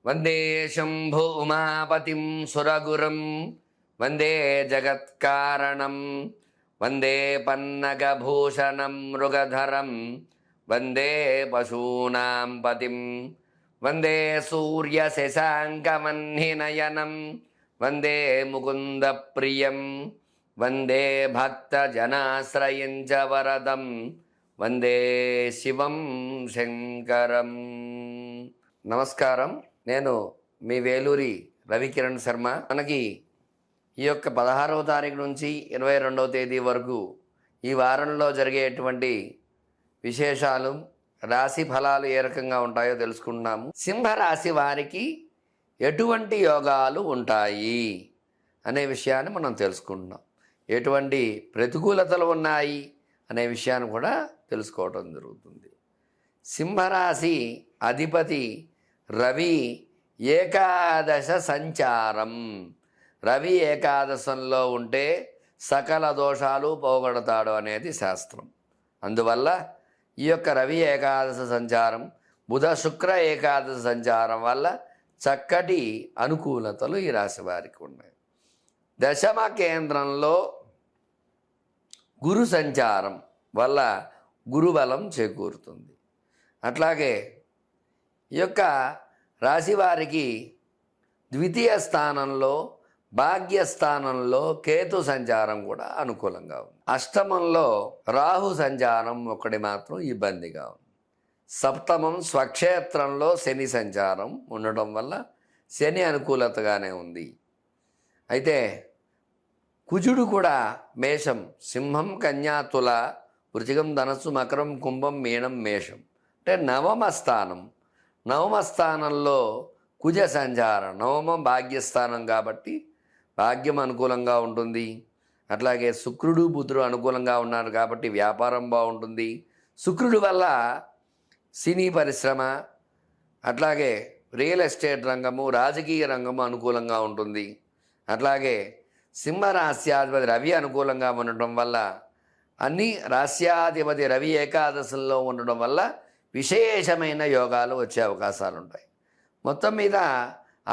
వందే శంభో ఉమాపతిం సురగురం వందే జగత్కారణం వందే పన్నగభూషణం మృగధరం వందే పశూనాం పతిం వందే సూర్యశశాంకమన్నినయనం వందే ముకుందప్రియం వందే భక్తజనాశ్రయం చ వరదం వందే శివం శంకరం. నమస్కారం, నేను మీ వేలూరి రవికిరణ్ శర్మ. మనకి ఈ యొక్క 16వ తారీఖు నుంచి 22వ తేదీ వరకు ఈ వారంలో జరిగేటువంటి విశేషాలు, రాశి ఫలాలు ఏ రకంగా ఉంటాయో తెలుసుకుంటున్నాము. సింహరాశి వారికి ఎటువంటి యోగాలు ఉంటాయి అనే విషయాన్ని మనం తెలుసుకుంటున్నాం. ఎటువంటి ప్రతికూలతలు ఉన్నాయి అనే విషయాన్ని కూడా తెలుసుకోవటం జరుగుతుంది. సింహరాశి అధిపతి రవి ఏకాదశ సంచారం. రవి ఏకాదశంలో ఉంటే సకల దోషాలు పోగొడతాడు అనేది శాస్త్రం. అందువల్ల ఈ యొక్క రవి ఏకాదశ సంచారం, బుధ శుక్ర ఏకాదశ సంచారం వల్ల చక్కటి అనుకూలతలు ఈ రాశి వారికి ఉన్నాయి. దశమ కేంద్రంలో గురు సంచారం వల్ల గురుబలం చేకూరుతుంది. అట్లాగే ఈ యొక్క రాశివారికి ద్వితీయ స్థానంలో భాగ్యస్థానంలో కేతు సంచారం కూడా అనుకూలంగా ఉంది. అష్టమంలో రాహు సంచారం ఒకటి మాత్రం ఇబ్బందిగా ఉంది. సప్తమం స్వక్షేత్రంలో శని సంచారం ఉండటం వల్ల శని అనుకూలతగానే ఉంది. అయితే కుజుడు కూడా మేషం, సింహం, కన్యా, తుల, వృశ్చికం, ధనస్సు, మకరం, కుంభం, మీనం, మేషం అంటే నవమ స్థానం. నవమ స్థానంలో కుజ సంచారం, నవమం భాగ్యస్థానం కాబట్టి భాగ్యం అనుకూలంగా ఉంటుంది. అట్లాగే శుక్రుడు బుధుడు అనుకూలంగా ఉన్నారు కాబట్టి వ్యాపారం బాగుంటుంది. శుక్రుడి వల్ల సినీ పరిశ్రమ, అట్లాగే రియల్ ఎస్టేట్ రంగము, రాజకీయ రంగము అనుకూలంగా ఉంటుంది. అట్లాగే సింహరాశ్యాధిపతి రవి అనుకూలంగా ఉండటం వల్ల అన్ని రాశ్యాధిపతి రవి ఏకాదశంలో ఉండడం వల్ల విశేషమైన యోగాలు వచ్చే అవకాశాలు ఉంటాయి. మొత్తం మీద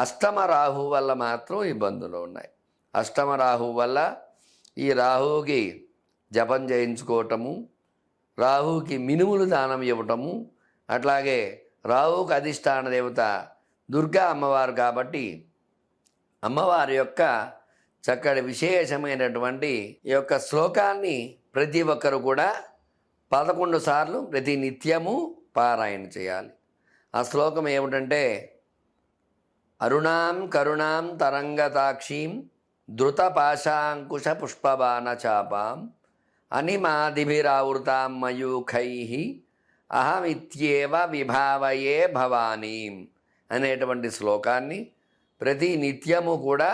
అష్టమ రాహు వల్ల మాత్రం ఇబ్బందులు ఉన్నాయి. అష్టమ రాహు వల్ల ఈ రాహువుకి జపం చేయించుకోవటము, రాహువుకి మినుములు దానం ఇవ్వటము, అట్లాగే రాహువుకి అధిష్టాన దేవత దుర్గా అమ్మవారు కాబట్టి అమ్మవారి యొక్క చక్కటి విశేషమైనటువంటి ఈ యొక్క శ్లోకాన్ని ప్రతి ఒక్కరు కూడా 11 సార్లు ప్రతి నిత్యము పారాయణ చేయాలి. ఆ శ్లోకం ఏమిటంటే, అరుణాం కరుణాం తరంగతాక్షీం ధృత పాశాంకుశ పుష్పబాణ చాపాం అనిమాదిభిరావృతాం మయూఖై అహమిత్యేవ విభావయే భవానీం అనేటువంటి శ్లోకాన్ని ప్రతి నిత్యము కూడా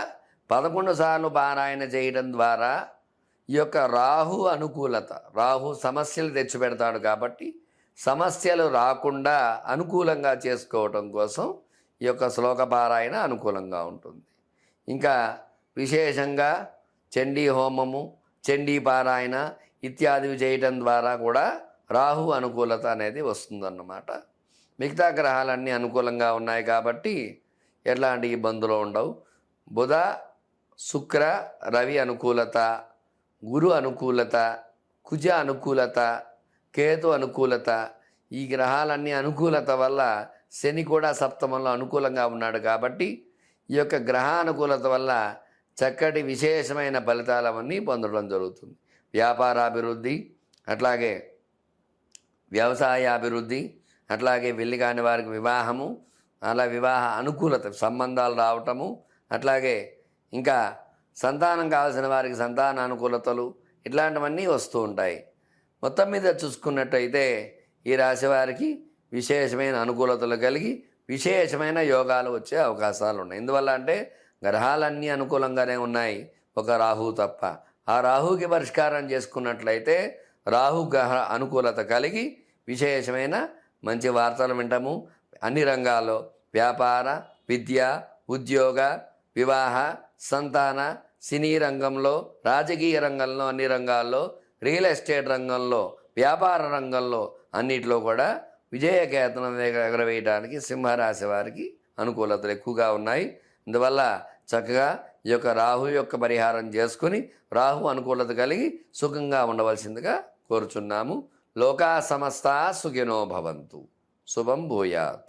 11 సార్లు పారాయణ చేయడం ద్వారా ఈ యొక్క రాహు అనుకూలత, రాహు సమస్యలు తెచ్చిపెడతాడు కాబట్టి సమస్యలు రాకుండా అనుకూలంగా చేసుకోవటం కోసం ఈ యొక్క శ్లోక పారాయణ అనుకూలంగా ఉంటుంది. ఇంకా విశేషంగా చండీ హోమము, చండీ పారాయణ ఇత్యాదివి చేయటం ద్వారా కూడా రాహు అనుకూలత అనేది వస్తుందన్నమాట. మిగతా గ్రహాలన్నీ అనుకూలంగా ఉన్నాయి కాబట్టి ఎలాంటి ఇబ్బందులు ఉండవు. బుధ శుక్ర రవి అనుకూలత, గురు అనుకూలత, కుజ అనుకూలత, కేతు అనుకూలత, ఈ గ్రహాలన్నీ అనుకూలత వల్ల శని కూడా సప్తమంలో అనుకూలంగా ఉన్నాడు కాబట్టి ఈ యొక్క గ్రహానుకూలత వల్ల చక్కటి విశేషమైన ఫలితాలవన్నీ పొందడం జరుగుతుంది. వ్యాపారాభివృద్ధి, అట్లాగే వ్యవసాయాభివృద్ధి, అట్లాగే పెళ్లి కాని వారికి వివాహము, అలా వివాహ అనుకూలత సంబంధాలు రావటము, అట్లాగే ఇంకా సంతానం కావాల్సిన వారికి సంతాన అనుకూలతలు ఇట్లాంటివన్నీ వస్తూ ఉంటాయి. మొత్తం మీద చూసుకున్నట్టయితే ఈ రాశి వారికి విశేషమైన అనుకూలతలు కలిగి విశేషమైన యోగాలు వచ్చే అవకాశాలు ఉన్నాయి. ఎందువల్ల అంటే గ్రహాలన్నీ అనుకూలంగానే ఉన్నాయి, ఒక రాహువు తప్ప. ఆ రాహువుకి పరిష్కారం చేసుకున్నట్లయితే రాహు గ్రహ అనుకూలత కలిగి విశేషమైన మంచి వార్తలు వింటాము. అన్ని రంగాల్లో వ్యాపార, విద్య, ఉద్యోగ, వివాహ, సంతాన, సినీ రంగంలో, రాజకీయ రంగంలో, అన్ని రంగాల్లో, రియల్ ఎస్టేట్ రంగంలో, వ్యాపార రంగంలో అన్నిటిలో కూడా విజయకేతనం ఎగరవేయడానికి సింహరాశి వారికి అనుకూలతలు ఎక్కువగా ఉన్నాయి. అందువల్ల చక్కగా ఈ యొక్క రాహు యొక్క పరిహారం చేసుకుని రాహు అనుకూలత కలిగి సుఖంగా ఉండవలసిందిగా కోరుచున్నాము. లోకా సమస్తా సుఖినో భవంతు. శుభం భూయాత్.